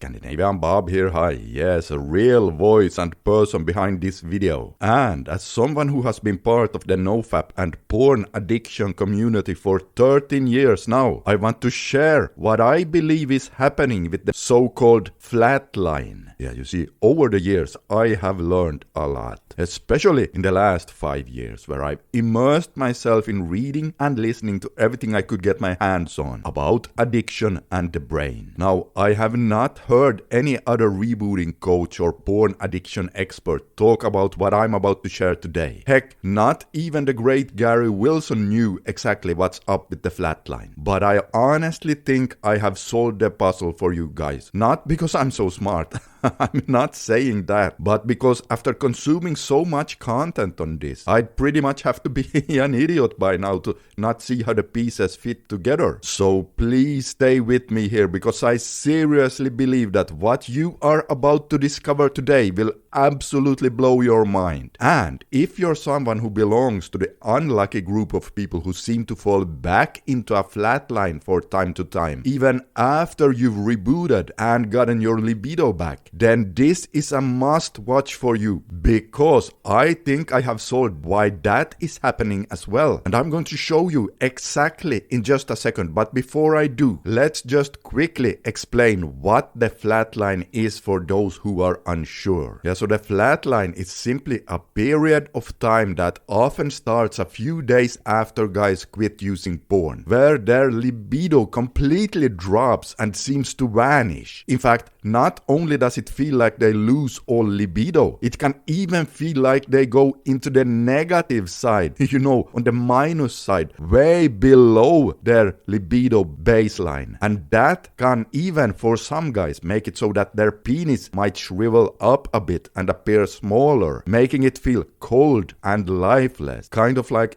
Scandinavian Bob here, hi. Yes, a real voice and person behind this video. And as someone who has been part of the NoFap and porn addiction community for 13 years now, I want to share what I believe is happening with the so-called flatline. Yeah, you see, over the years I have learned a lot, especially in the last 5 years, where I've immersed myself in reading and listening to everything I could get my hands on about addiction and the brain. Now, I have not heard any other rebooting coach or porn addiction expert talk about what I'm about to share today. Heck, not even the great Gary Wilson knew exactly what's up with the flatline. But I honestly think I have solved the puzzle for you guys. Not because I'm so smart. I'm not saying that, but because after consuming so much content on this, I'd pretty much have to be an idiot by now to not see how the pieces fit together. So please stay with me here, because I seriously believe that what you are about to discover today will absolutely blow your mind. And if you're someone who belongs to the unlucky group of people who seem to fall back into a flatline for time to time, even after you've rebooted and gotten your libido back, then this is a must watch for you, because I think I have solved why that is happening as well. And I'm going to show you exactly in just a second. But before I do, let's just quickly explain what the flatline is for those who are unsure. Yeah, so the flatline is simply a period of time that often starts a few days after guys quit using porn, where their libido completely drops and seems to vanish. In fact, not only does it feel like they lose all libido, it can even feel like they go into the negative side, on the minus side, way below their libido baseline. And that can even, for some guys, make it so that their penis might shrivel up a bit and appear smaller, making it feel cold and lifeless. Kind of like,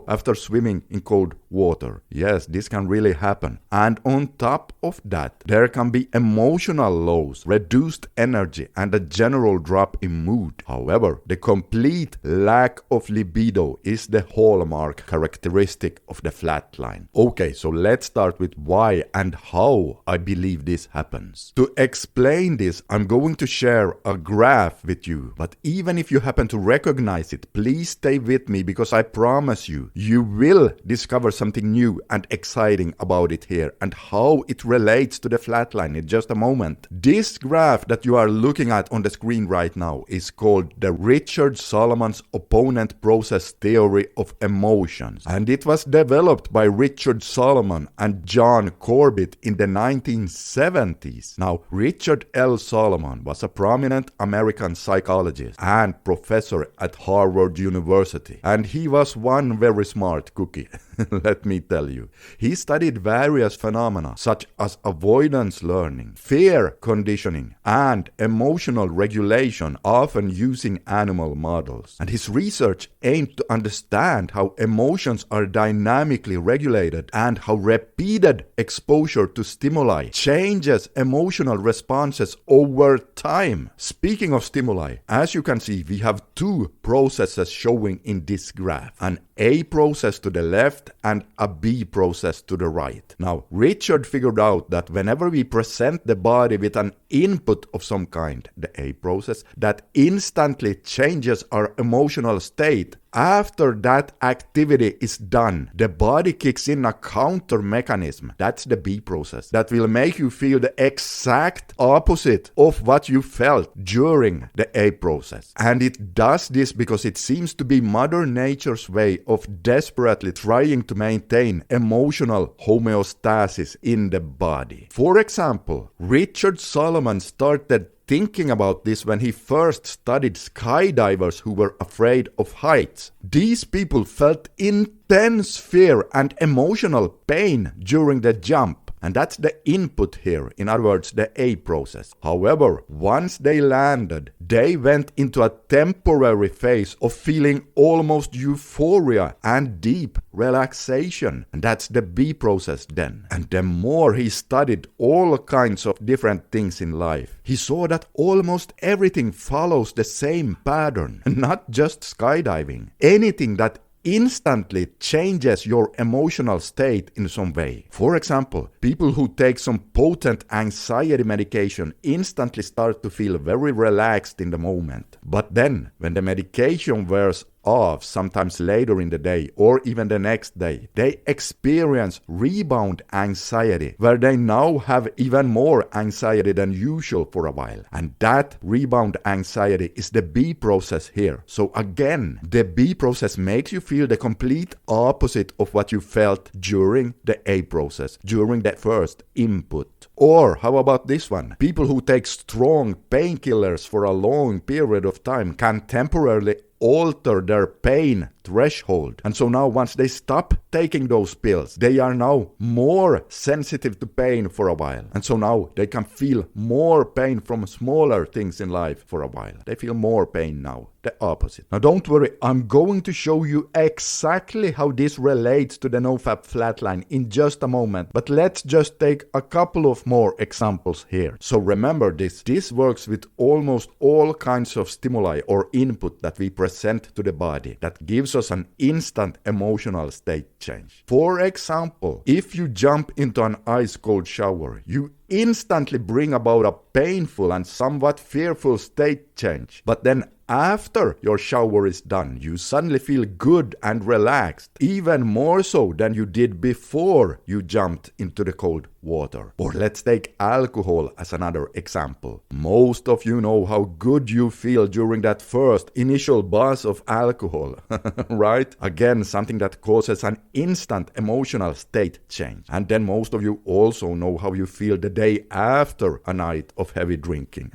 after swimming in cold water. Yes, this can really happen. And on top of that, there can be emotional lows, reduced energy, and a general drop in mood. However, the complete lack of libido is the hallmark characteristic of the flatline. Okay, so let's start with why and how I believe this happens. To explain this, I'm going to share a graph with you, but even if you happen to recognize it, please stay with me, because I promise you, you will discover something new and exciting about it here and how it relates to the flatline in just a moment. This graph that you are looking at on the screen right now is called the Richard Solomon's opponent process theory of emotions, and it was developed by Richard Solomon and John Corbit in the 1970s. Now, Richard L. Solomon was a prominent American psychologist and professor at Harvard University, and he was one very smart cookie. Let me tell you. He studied various phenomena such as avoidance learning, fear conditioning, and emotional regulation, often using animal models. And his research aimed to understand how emotions are dynamically regulated and how repeated exposure to stimuli changes emotional responses over time. Speaking of stimuli, as you can see, we have two processes showing in this graph. An A process to the left and a B process to the right. Now, Richard figured out that whenever we present the body with an input of some kind, the A process, that instantly changes our emotional state. After that activity is done, the body kicks in a counter mechanism, that's the B process, that will make you feel the exact opposite of what you felt during the A process. And it does this because it seems to be Mother Nature's way of desperately trying to maintain emotional homeostasis in the body. For example, Richard Solomon started thinking about this when he first studied skydivers who were afraid of heights. These people felt intense fear and emotional pain during the jump. And that's the input here, in other words, the A process. However, once they landed, they went into a temporary phase of feeling almost euphoria and deep relaxation. And that's the B process then. And the more he studied all kinds of different things in life, he saw that almost everything follows the same pattern. And not just skydiving. Anything that instantly changes your emotional state in some way. For example, people who take some potent anxiety medication instantly start to feel very relaxed in the moment. But then, when the medication wears off, sometimes later in the day or even the next day, they experience rebound anxiety, where they now have even more anxiety than usual for a while. And that rebound anxiety is the B process here. So again, the B process makes you feel the complete opposite of what you felt during the A process, during the first input. Or how about this one? People who take strong painkillers for a long period of time can temporarily alter their pain threshold. And so now once they stop taking those pills, they are now more sensitive to pain for a while. And so now they can feel more pain from smaller things in life for a while. They feel more pain now. The opposite. Now don't worry, I'm going to show you exactly how this relates to the NoFap flatline in just a moment, but let's just take a couple of more examples here. So remember this works with almost all kinds of stimuli or input that we present to the body that gives us an instant emotional state change. For example, if you jump into an ice cold shower, you instantly bring about a painful and somewhat fearful state change. But then after your shower is done, you suddenly feel good and relaxed, even more so than you did before you jumped into the cold water. Or let's take alcohol as another example. Most of you know how good you feel during that first initial buzz of alcohol, right? Again, something that causes an instant emotional state change. And then most of you also know how you feel the day after a night of heavy drinking.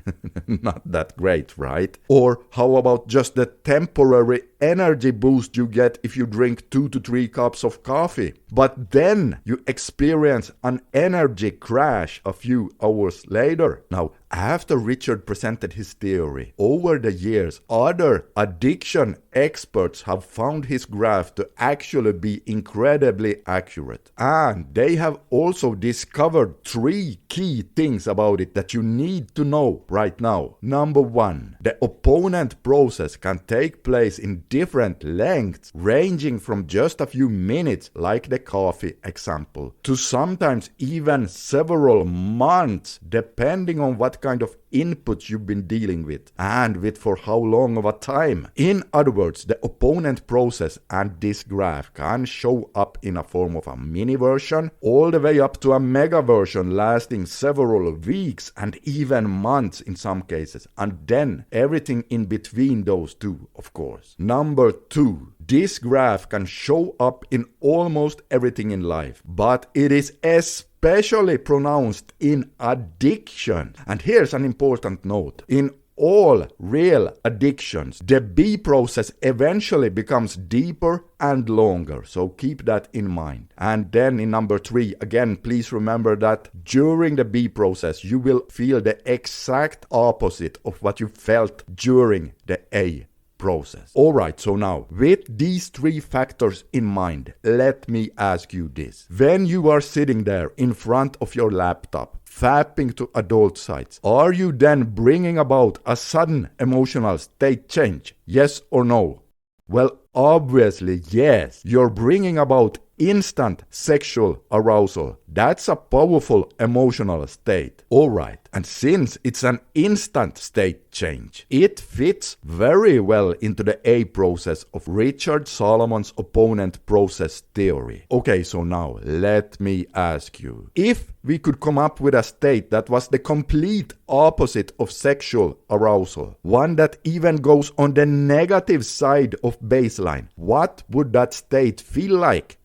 Not that great, right? Or how about just the temporary energy boost you get if you drink 2 to 3 cups of coffee? But then you experience an energy crash a few hours later. Now, after Richard presented his theory, over the years, other addiction experts have found his graph to actually be incredibly accurate. And they have also discovered 3 key things about it that you need to know right now. Number 1, the opponent process can take place in different lengths, ranging from just a few minutes, like the coffee example, to sometimes even several months, depending on what kind of inputs you've been dealing with and with for how long of a time. In other words, the opponent process and this graph can show up in a form of a mini version all the way up to a mega version lasting several weeks and even months in some cases, and then everything in between those two, of course. Number 2, this graph can show up in almost everything in life, but it is especially pronounced in addiction. And here's an important note. In all real addictions, the B process eventually becomes deeper and longer, so keep that in mind. And then in number 3, again, please remember that during the B process, you will feel the exact opposite of what you felt during the A process. Alright, so now, with these 3 factors in mind, let me ask you this. When you are sitting there in front of your laptop, fapping to adult sites, are you then bringing about a sudden emotional state change? Yes or no? Well, obviously, yes. You're bringing about instant sexual arousal. That's a powerful emotional state. Alright, and since it's an instant state change, it fits very well into the A process of Richard Solomon's opponent process theory. Okay, so now let me ask you, if we could come up with a state that was the complete opposite of sexual arousal, one that even goes on the negative side of baseline, what would that state feel like?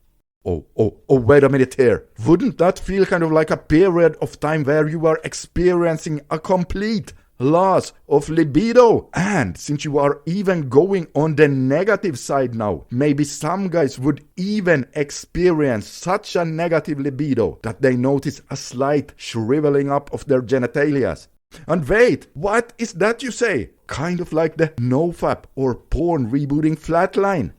Oh, wait a minute here. Wouldn't that feel kind of like a period of time where you are experiencing a complete loss of libido? And since you are even going on the negative side now, maybe some guys would even experience such a negative libido that they notice a slight shriveling up of their genitalias. And wait, what is that you say? Kind of like the NoFap or porn rebooting flatline.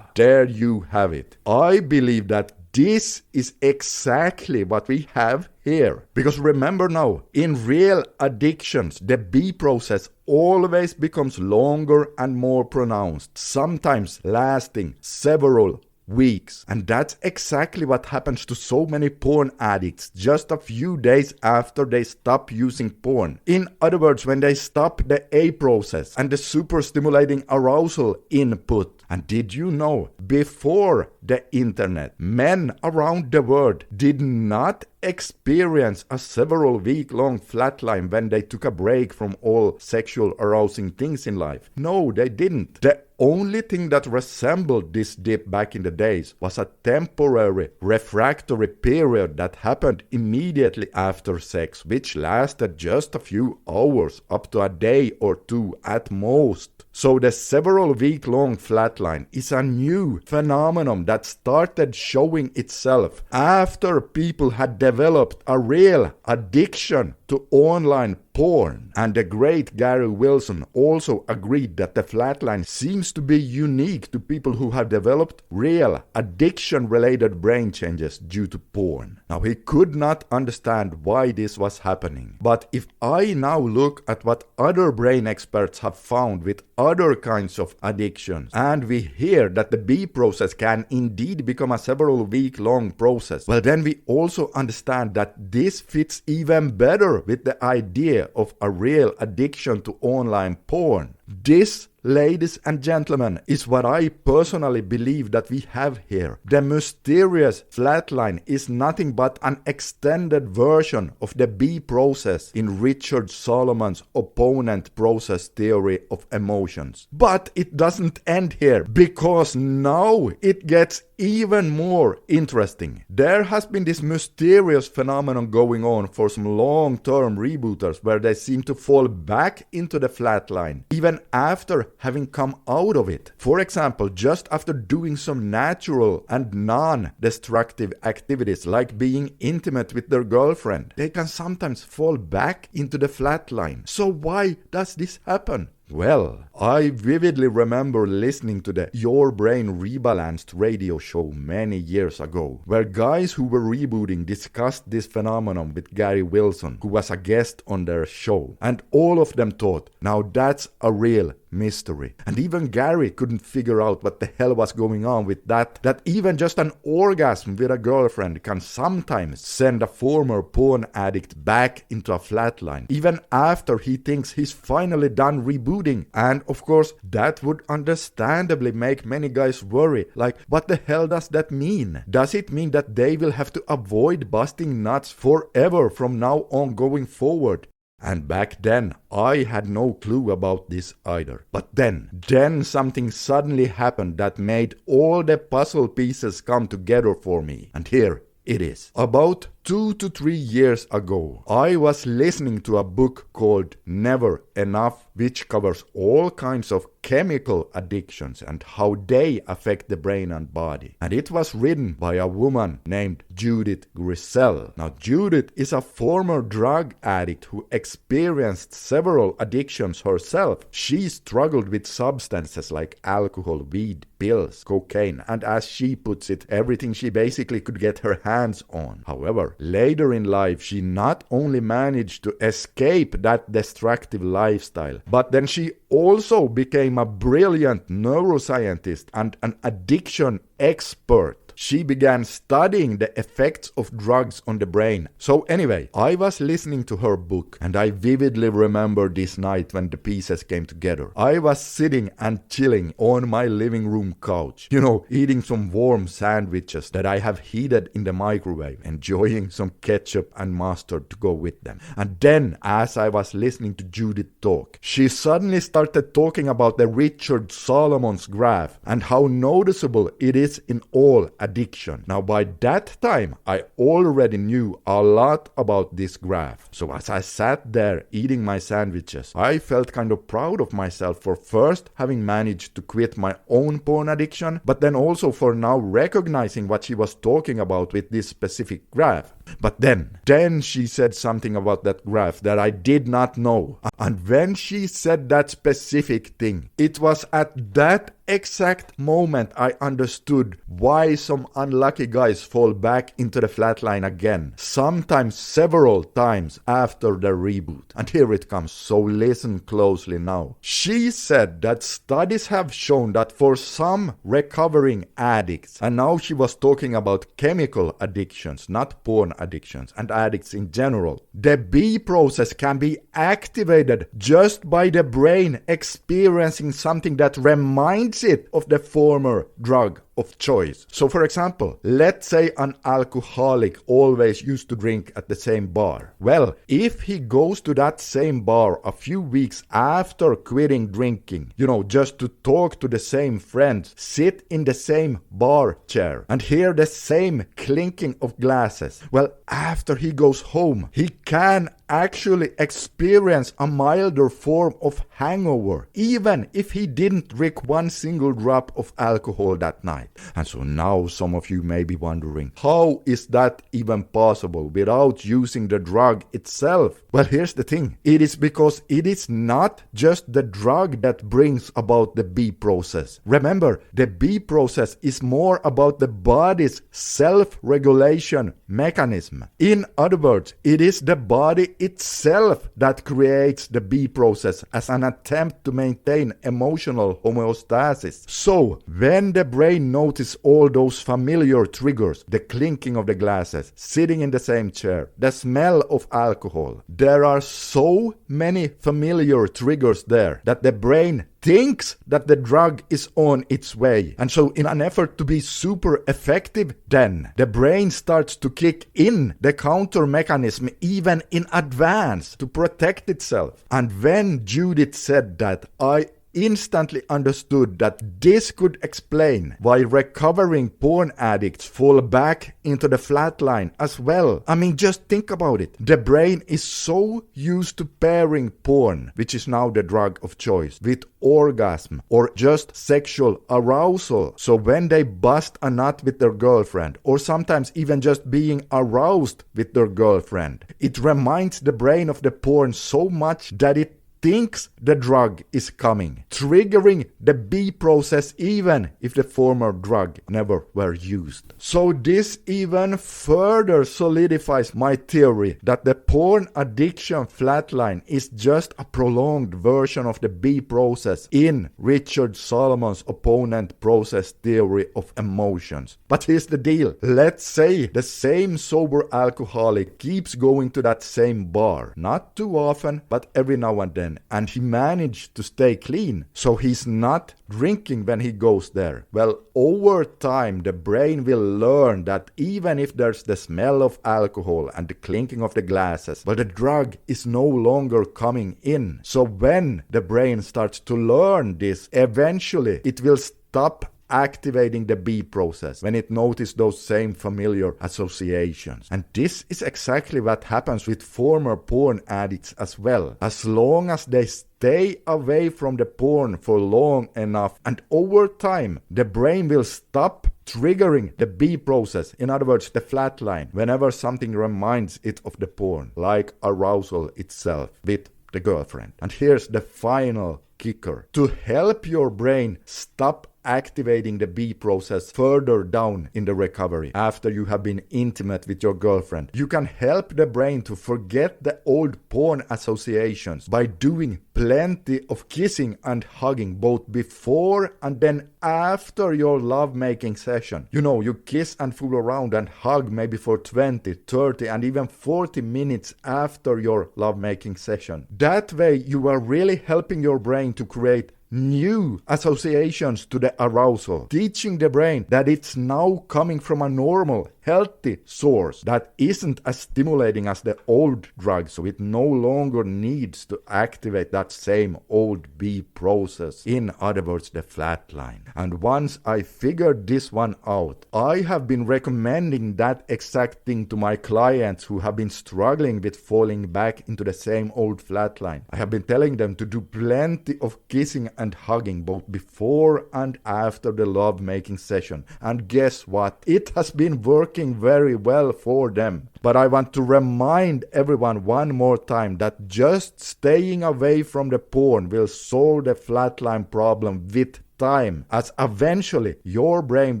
There you have it. I believe that this is exactly what we have here. Because remember now, in real addictions, the B process always becomes longer and more pronounced, sometimes lasting several weeks. And that's exactly what happens to so many porn addicts just a few days after they stop using porn. In other words, when they stop the A process and the super stimulating arousal input. And did you know, before the internet, men around the world did not experience a several week-long flatline when they took a break from all sexual arousing things in life? No, they didn't. The only thing that resembled this dip back in the days was a temporary refractory period that happened immediately after sex, which lasted just a few hours, up to a day or two at most. So the several week-long flatline is a new phenomenon that started showing itself after people had developed a real addiction to online porn. And the great Gary Wilson also agreed that the flatline seems to be unique to people who have developed real addiction-related brain changes due to porn. Now, he could not understand why this was happening. But if I now look at what other brain experts have found with other kinds of addictions, and we hear that the B process can indeed become a several week-long process, well, then we also understand that this fits even better with the idea of a real addiction to online porn. This, ladies and gentlemen, is what I personally believe that we have here. The mysterious flatline is nothing but an extended version of the B process in Richard Solomon's opponent process theory of emotions. But it doesn't end here, because now it gets even more interesting. There has been this mysterious phenomenon going on for some long-term rebooters where they seem to fall back into the flatline even after having come out of it. For example, just after doing some natural and non-destructive activities like being intimate with their girlfriend, they can sometimes fall back into the flatline. So why does this happen? Well, I vividly remember listening to the Your Brain Rebalanced radio show many years ago, where guys who were rebooting discussed this phenomenon with Gary Wilson, who was a guest on their show. And all of them thought, now that's a real mystery. And even Gary couldn't figure out what the hell was going on with that even just an orgasm with a girlfriend can sometimes send a former porn addict back into a flatline, even after he thinks he's finally done rebooting. And of course, that would understandably make many guys worry, like, what the hell does that mean? Does it mean that they will have to avoid busting nuts forever from now on going forward? And back then, I had no clue about this either. But then something suddenly happened that made all the puzzle pieces come together for me. And here it is. About 2 to 3 years ago, I was listening to a book called Never Enough, which covers all kinds of chemical addictions and how they affect the brain and body. And it was written by a woman named Judith Grisel. Now, Judith is a former drug addict who experienced several addictions herself. She struggled with substances like alcohol, weed, pills, cocaine, and as she puts it, everything she basically could get her hands on. However, later in life, she not only managed to escape that destructive lifestyle, but then she also became a brilliant neuroscientist and an addiction expert. She began studying the effects of drugs on the brain. So anyway, I was listening to her book, and I vividly remember this night when the pieces came together. I was sitting and chilling on my living room couch, eating some warm sandwiches that I have heated in the microwave, enjoying some ketchup and mustard to go with them. And then, as I was listening to Judith talk, she suddenly started talking about the Richard Solomon's graph and how noticeable it is in all addiction. Now, by that time, I already knew a lot about this graph. So as I sat there eating my sandwiches, I felt kind of proud of myself for first having managed to quit my own porn addiction, but then also for now recognizing what she was talking about with this specific graph. But then she said something about that graph that I did not know. And when she said that specific thing, it was at that exact moment I understood why some unlucky guys fall back into the flatline again, sometimes several times after the reboot. And here it comes, so listen closely now. She said that studies have shown that for some recovering addicts, and now she was talking about chemical addictions, not porn addictions, and addicts in general, the B process can be activated just by the brain experiencing something that reminds it of the former drug of choice. So for example, let's say an alcoholic always used to drink at the same bar. Well, if he goes to that same bar a few weeks after quitting drinking, just to talk to the same friends, sit in the same bar chair, and hear the same clinking of glasses, well, after he goes home, he can actually experience a milder form of hangover, even if he didn't drink one single drop of alcohol that night. And so now some of you may be wondering, how is that even possible without using the drug itself? Well, here's the thing. It is because it is not just the drug that brings about the B process. Remember, the B process is more about the body's self-regulation mechanism. In other words, it is the body itself that creates the B process as an attempt to maintain emotional homeostasis. So, when the brain notices all those familiar triggers, the clinking of the glasses, sitting in the same chair, the smell of alcohol, there are so many familiar triggers there that the brain thinks that the drug is on its way. And so in an effort to be super effective, then the brain starts to kick in the counter mechanism even in advance to protect itself. And when Judith said that, I instantly understood that this could explain why recovering porn addicts fall back into the flatline as well. I mean, just think about it. The brain is so used to pairing porn, which is now the drug of choice, with orgasm or just sexual arousal. So when they bust a nut with their girlfriend, or sometimes even just being aroused with their girlfriend, it reminds the brain of the porn so much that it thinks the drug is coming, triggering the B process even if the former drug never were used. So this even further solidifies my theory that the porn addiction flatline is just a prolonged version of the B process in Richard Solomon's opponent process theory of emotions. But here's the deal. Let's say the same sober alcoholic keeps going to that same bar, not too often, but every now and then, and he managed to stay clean, so he's not drinking when he goes there. Well, over time the brain will learn that even if there's the smell of alcohol and the clinking of the glasses, but the drug is no longer coming in. So when the brain starts to learn this, eventually it will stop activating the B process when it notices those same familiar associations. And this is exactly what happens with former porn addicts as well. As long as they stay away from the porn for long enough, and over time the brain will stop triggering the B process, in other words the flatline, whenever something reminds it of the porn, like arousal itself with the girlfriend. And here's the final kicker. To help your brain stop activating the B process further down in the recovery after you have been intimate with your girlfriend, you can help the brain to forget the old porn associations by doing plenty of kissing and hugging both before and then after your lovemaking session. You kiss and fool around and hug maybe for 20, 30 and even 40 minutes after your lovemaking session. That way you are really helping your brain to create new associations to the arousal, teaching the brain that it's now coming from a normal, healthy source that isn't as stimulating as the old drug, so it no longer needs to activate that same old B process, in other words the flatline. And once I figured this one out, I have been recommending that exact thing to my clients who have been struggling with falling back into the same old flatline. I have been telling them to do plenty of kissing and hugging both before and after the love-making session. And guess what? It has been working working very well for them. But I want to remind everyone one more time that just staying away from the porn will solve the flatline problem with time, as eventually your brain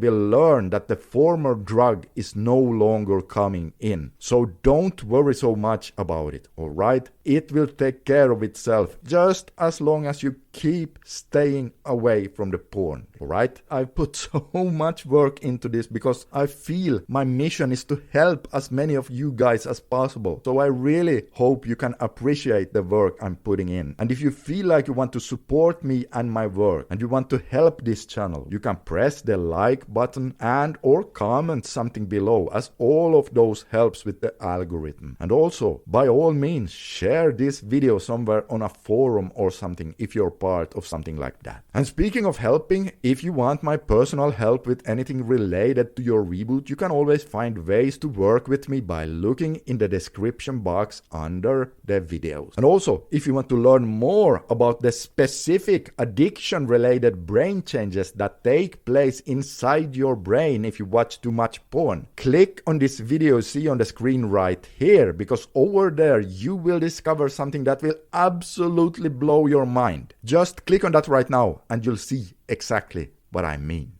will learn that the former drug is no longer coming in. So don't worry so much about it, alright? It will take care of itself just as long as you keep staying away from the porn, alright? I've put so much work into this because I feel my mission is to help as many of you guys as possible. So I really hope you can appreciate the work I'm putting in. And if you feel like you want to support me and my work and you want to help this channel, you can press the like button and or comment something below, as all of those helps with the algorithm. And also, by all means, share this video somewhere on a forum or something if you're part of something like that. And speaking of helping, if you want my personal help with anything related to your reboot, you can always find ways to work with me by looking in the description box under the videos. And also, if you want to learn more about the specific addiction related brain changes that take place inside your brain if you watch too much porn, click on this video you see on the screen right here, because over there you will discover something that will absolutely blow your mind. Just click on that right now and you'll see exactly what I mean.